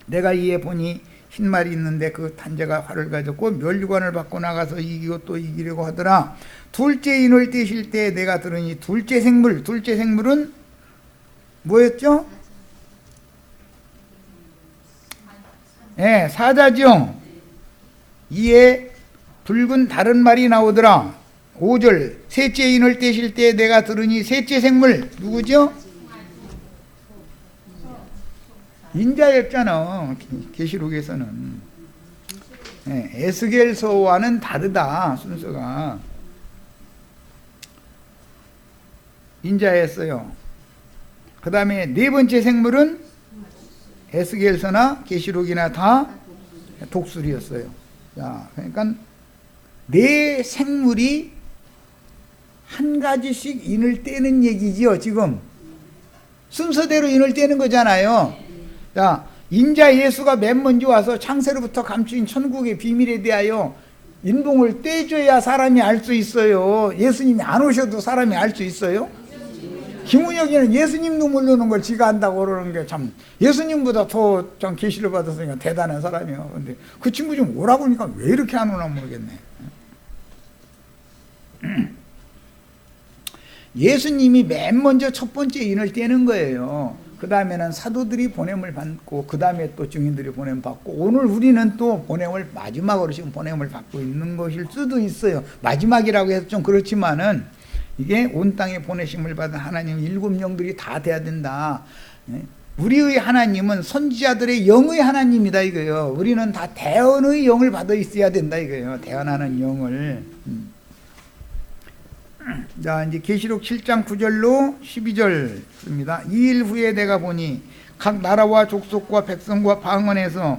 내가 이에 보니 흰말이 있는데 그 탄자가 활을 가졌고 면류관을 받고 나가서 이기고 또 이기려고 하더라. 둘째 인을 떼실 때 내가 들으니 둘째 생물은 뭐였죠? 사자죠. 이에 붉은 다른 말이 나오더라. 5절. 셋째 인을 떼실 때 내가 들으니 셋째 생물 누구죠? 인자였잖아. 계시록에서는. 에스겔서와는 다르다. 순서가 인자였어요. 그 다음에 네 번째 생물은 에스겔서나 계시록이나 다 독수리였어요. 자, 그러니까 네 생물이 한 가지씩 인을 떼는 얘기지요. 지금 순서대로 인을 떼는 거잖아요. 자, 인자 예수가 맨 먼저 와서 창세로부터 감추인 천국의 비밀에 대하여 인봉을 떼줘야 사람이 알 수 있어요. 예수님이 안 오셔도 사람이 알 수 있어요? 김은혁이는 예수님도 모르는 걸 지가 안다고 그러는 게 참, 예수님보다 더 좀 계시를 받았으니까 대단한 사람이에요. 근데 그 친구 좀 오라고 하니까 왜 이렇게 안 오나 모르겠네. 예수님이 맨 먼저 첫 번째 인을 떼는 거예요. 그 다음에는 사도들이 보냄을 받고, 그 다음에 또 증인들이 보냄을 받고, 오늘 우리는 또 보냄을 마지막으로 지금 보냄을 받고 있는 것일 수도 있어요. 마지막이라고 해서 좀 그렇지만은 이게 온 땅에 보내심을 받은 하나님 7영들이 다 돼야 된다. 우리의 하나님은 선지자들의 영의 하나님이다 이거예요. 우리는 다 대언의 영을 받아 있어야 된다 이거예요. 대언하는 영을. 자, 이제 계시록 7장 9절로 12절입니다. 2일 후에 내가 보니 각 나라와 족속과 백성과 방언에서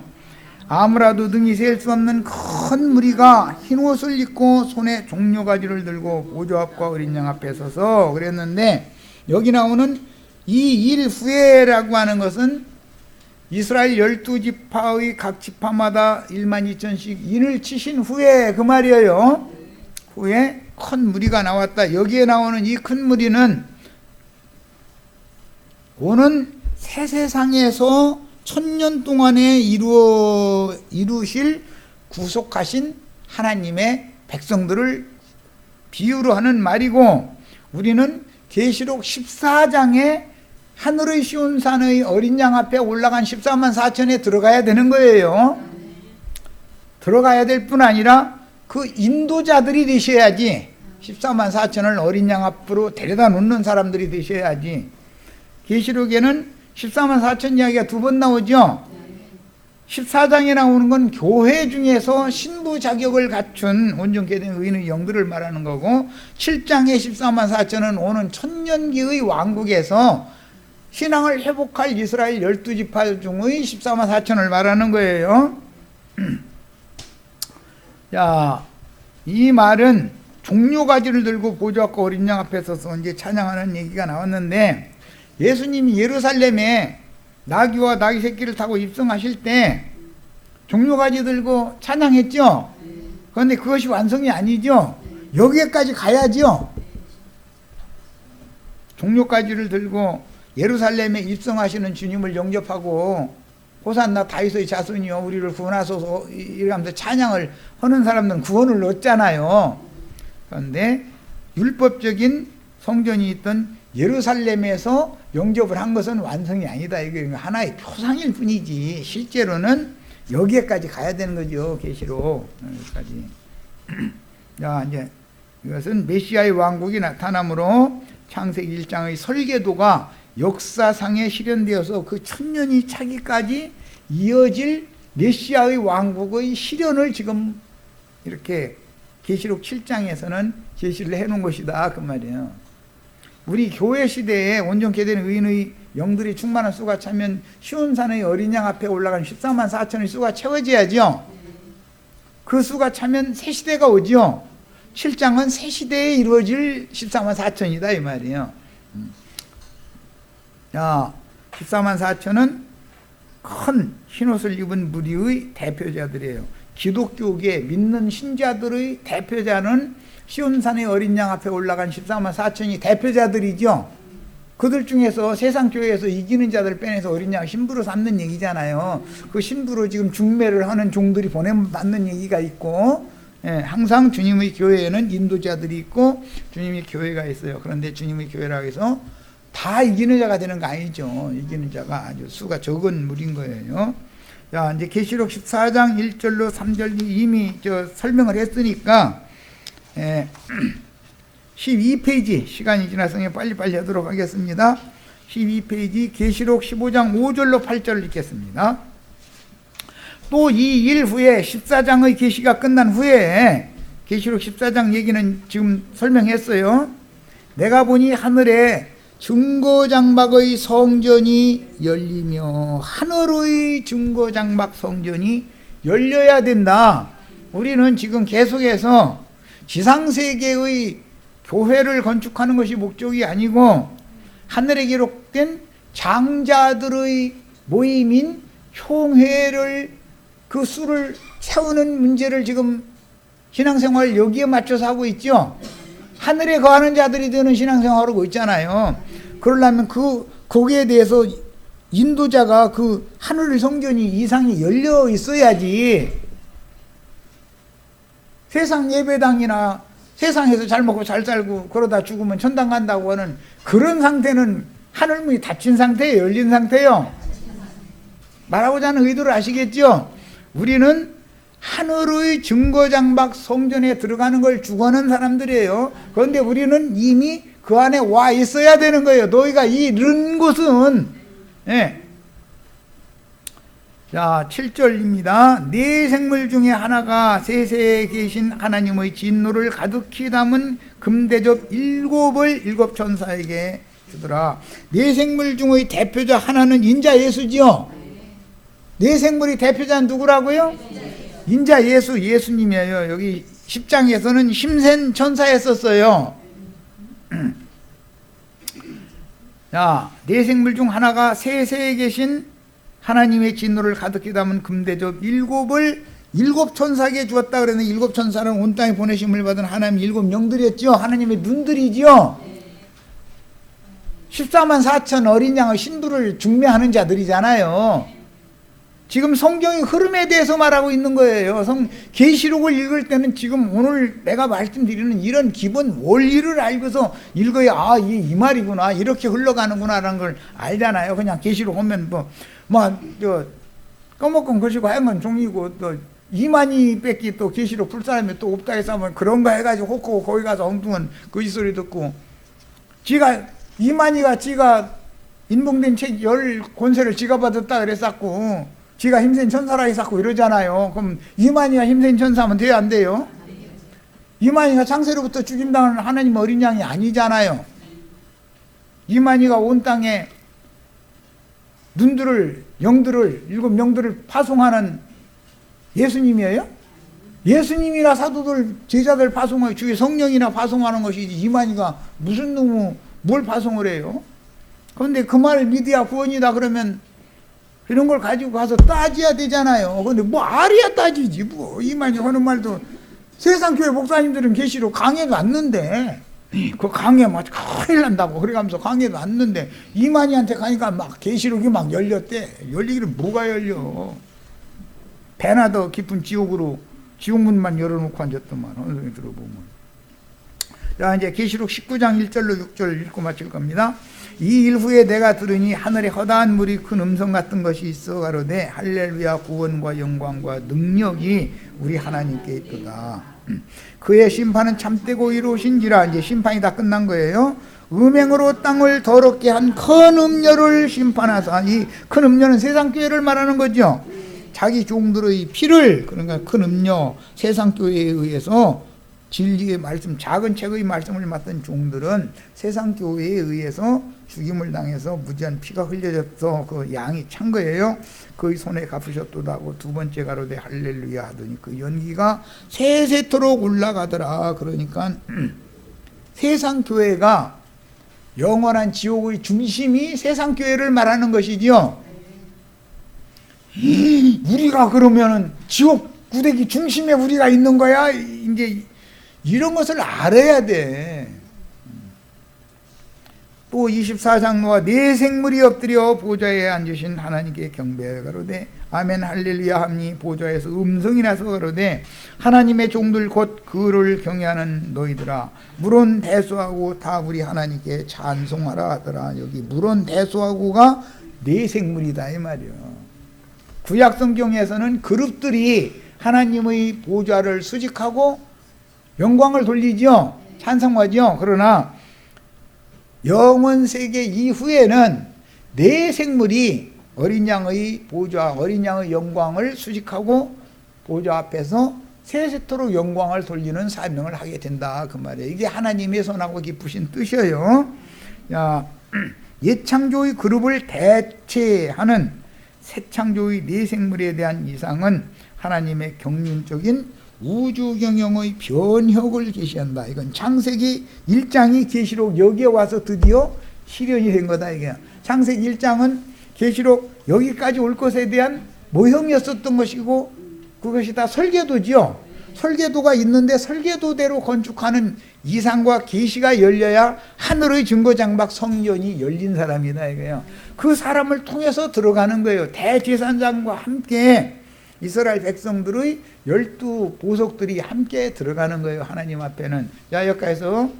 아무라도 능히 셀 수 없는 큰 무리가 흰 옷을 입고 손에 종려가지를 들고 보좌 앞과 어린 양 앞에 서서 그랬는데, 여기 나오는 이 일 후에라고 하는 것은 이스라엘 12지파의 각 지파마다 12,000씩 인을 치신 후에 그 말이에요. 후에 큰 무리가 나왔다. 여기에 나오는 이 큰 무리는 오는 새 세상에서 1000년 동안에 이루실 구속하신 하나님의 백성들을 비유로 하는 말이고, 우리는 계시록 14장에 하늘의 시온산의 어린 양 앞에 올라간 14만 4천에 들어가야 되는 거예요. 들어가야 될 뿐 아니라 그 인도자들이 되셔야지, 14만 4천을 어린 양 앞으로 데려다 놓는 사람들이 되셔야지. 계시록에는 14만 4천 이야기가 2번 나오죠. 14장에 나오는 건 교회 중에서 신부 자격을 갖춘 온전케 된 의인의 영들을 말하는 거고, 7장에 14만 4천은 오는 천년기의 왕국에서 신앙을 회복할 이스라엘 12지파 중의 14만 4천을 말하는 거예요. 자, 이 말은 종려가지를 들고 보좌 앞과 어린 양 앞에 서서 이제 찬양하는 얘기가 나왔는데, 예수님이 예루살렘에 나귀와 나귀 새끼를 타고 입성하실 때 종려가지 들고 찬양했죠. 그런데 그것이 완성이 아니죠. 여기까지 가야죠. 종려가지를 들고 예루살렘에 입성하시는 주님을 영접하고 호산나 다윗의 자손이요 우리를 구원하소서 이러면서 찬양을 하는 사람들은 구원을 얻잖아요. 그런데 율법적인 성전이 있던 예루살렘에서 영접을 한 것은 완성이 아니다. 이게 하나의 표상일 뿐이지 실제로는 여기에까지 가야 되는 거죠. 계시록 여기까지. 자, 이제 이것은 메시아의 왕국이 나타남으로 창세기 1장의 설계도가 역사상에 실현되어서 그 천년이 차기까지 이어질 메시아의 왕국의 실현을 지금 이렇게 계시록 7장에서는 제시를 해놓은 것이다 그 말이에요. 우리 교회 시대에 온전케 된 의인의 영들이 충만한 수가 차면 시온산의 어린 양 앞에 올라간 14만 4천의 수가 채워져야죠. 그 수가 차면 새 시대가 오죠. 7장은 새 시대에 이루어질 14만 4천이다 이 말이에요. 자, 14만 4천은 큰 흰옷을 입은 무리의 대표자들이에요. 기독교계 믿는 신자들의 대표자는 시온산의 어린 양 앞에 올라간 14만 4천이 대표자들이죠. 그들 중에서 세상 교회에서 이기는 자들 빼내서 어린 양 신부로 삼는 얘기잖아요. 그 신부로 지금 중매를 하는 종들이 보내받는 얘기가 있고, 항상 주님의 교회에는 인도자들이 있고 주님의 교회가 있어요. 그런데 주님의 교회라고 해서 다 이기는 자가 되는 거 아니죠. 이기는 자가 아주 수가 적은 무리인 거예요. 자, 이제 계시록 14장 1절로 3절 이미 설명을 했으니까 12페이지 시간이 지나서 빨리빨리 하도록 하겠습니다. 12페이지 계시록 15장 5절로 8절을 읽겠습니다. 또 이 일 후에 14장의 계시가 끝난 후에 계시록 14장 얘기는 지금 설명했어요. 내가 보니 하늘에 증거장막의 성전이 열리며 하늘의 증거장막 성전이 열려야 된다. 우리는 지금 계속해서 지상세계의 교회를 건축하는 것이 목적이 아니고 하늘에 기록된 장자들의 모임인 총회를 그 수를 채우는 문제를 지금 신앙생활 여기에 맞춰서 하고 있죠. 하늘에 거하는 자들이 되는 신앙생활을 하고 있잖아요. 그러려면 거기에 대해서 인도자가 그 하늘의 성전이 이상이 열려 있어야지. 세상 예배당이나 세상에서 잘 먹고 잘 살고 그러다 죽으면 천당 간다고 하는 그런 상태는 하늘문이 닫힌 상태예요, 열린 상태예요. 말하고자 하는 의도를 아시겠죠? 우리는 하늘의 증거장막 성전에 들어가는 걸 주관하는 사람들이에요. 그런데 우리는 이미 그 안에 와 있어야 되는 거예요. 너희가 이른 곳은 자, 7절입니다. 네 생물 중에 하나가 세세에 계신 하나님의 진노를 가득히 담은 금대접 7을 7 천사에게 주더라. 네 생물 중의 대표자 하나는 인자 예수지요. 네 생물의 대표자는 누구라고요? 인자 예수, 예수님이에요. 여기 10장에서는 힘센 천사에 썼어요. 자, 네 생물 중 하나가 세세에 계신 하나님의 진노를 가득히 담은 금대접 7을 7 천사에게 주었다. 그랬는데 7 천사는 온 땅에 보내심을 받은 하나님 7 영들이었죠. 하나님의 눈들이죠. 14만 4천 어린 양의 신부를 중매하는 자들이잖아요. 지금 성경의 흐름에 대해서 말하고 있는 거예요. 계시록을 읽을 때는 지금 오늘 내가 말씀드리는 이런 기본 원리를 알고서 읽어야 이 말이구나, 이렇게 흘러가는구나라는 걸 알잖아요. 그냥 계시록 오면 꺼먹건 것이고 하얀 종이고 또 이만희 뺏기 또 계시록 풀 사람이 또 없다 해서 하면 그런 거 해가지고 혹고 거기 가서 엉뚱한 거짓소리 듣고, 이만희가 지가 인봉된 책 10권세를 지가 받았다 그랬었고 지가 힘센 천사라 했었고 이러잖아요. 그럼 이만희가 힘센 천사면 돼요, 안 돼요? 이만희가 창세로부터 죽임당하는 하나님 어린 양이 아니잖아요. 이만희가 온 땅에 영들을 7 영들을 파송하는 예수님이에요? 예수님이나 사도들 제자들 파송하고 주의 성령이나 파송하는 것이지 이만희가 무슨 놈의 뭘 파송을 해요? 그런데 그 말을 믿어야 구원이다 그러면 이런 걸 가지고 가서 따져야 되잖아요. 근데 알이야 따지지 이만희 하는 말도 세상 교회 목사님들은 계시록 강해 갔는데 그 강에 막 큰일 난다고 그래가면서 강에도 왔는데 이만희한테 가니까 막 계시록이 막 열렸대. 열리기를 뭐가 열려. 배나 더 깊은 지옥으로 지옥문만 열어놓고 앉았더만. 헌성이 들어보면. 자, 이제 계시록 19장 1절로 6절 읽고 마칠 겁니다. 이 일 후에 내가 들으니 하늘에 허다한 물이 큰 음성 같은 것이 있어 가로되 할렐루야 구원과 영광과 능력이 우리 하나님께 있도다. 그의 심판은 참되고 이루어진지라. 이제 심판이 다 끝난 거예요. 음행으로 땅을 더럽게 한 큰 음녀를 심판하사. 이 큰 음녀는 세상교회를 말하는 거죠. 자기 종들의 피를, 그러니까 큰 음녀 세상교회에 의해서 진리의 말씀, 작은 책의 말씀을 맡은 종들은 세상교회에 의해서 죽임을 당해서 무지한 피가 흘려져서 그 양이 찬 거예요. 그의 손에 갚으셨도다 하고 두 번째 가로되 할렐루야 하더니 그 연기가 세세토록 올라가더라. 그러니까 세상교회가 영원한 지옥의 중심이 세상교회를 말하는 것이죠. 우리가 그러면은 지옥 구데기 중심에 우리가 있는 거야? 이제 이런 것을 알아야 돼. 또 24장 노아 네 생물이 엎드려 보좌에 앉으신 하나님께 경배하여 가로되 아멘 할렐루야 하니 보좌에서 음성이 나서 가로되 하나님의 종들 곧 그를 경외하는 너희들아 물은 대수하고 다 우리 하나님께 찬송하라 하더라. 여기 물은 대수하고가 네 생물이다 이 말이요. 구약 성경에서는 그룹들이 하나님의 보좌를 수직하고 영광을 돌리죠. 찬송하죠. 그러나 영원 세계 이후에는 네 생물이 어린 양의 보좌, 어린 양의 영광을 수직하고 보좌 앞에서 세세토록 영광을 돌리는 사명을 하게 된다 그 말이에요. 이게 하나님의 선하고 기쁘신 뜻이에요. 야, 옛 창조의 그룹을 대체하는 새 창조의 네 생물에 대한 이상은 하나님의 경륜적인 우주 경영의 변혁을 계시한다. 이건 창세기 1장이 계시록 여기에 와서 드디어 실현이 된 거다 이게. 창세기 1장은 계시록 여기까지 올 것에 대한 모형이었었던 것이고 그것이 다 설계도지요. 설계도가 있는데 설계도대로 건축하는 이상과 계시가 열려야 하늘의 증거장막 성전이 열린 사람이다 이거예요. 그 사람을 통해서 들어가는 거예요. 대제사장과 함께 이스라엘 백성들의 12보석들이 함께 들어가는 거예요. 하나님 앞에는. 야, 여기에서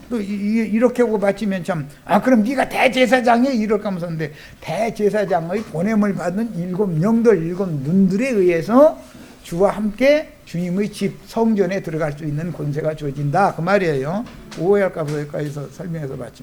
또 이렇게 하고 바치면 참 그럼 네가 대제사장이야 이럴까 하면서 근데 대제사장의 보냄을 받은 7영들 7눈들에 의해서 주와 함께 주님의 집 성전에 들어갈 수 있는 권세가 주어진다 그 말이에요. 오해할까 봐 여기까지서 설명해서 마칩니다.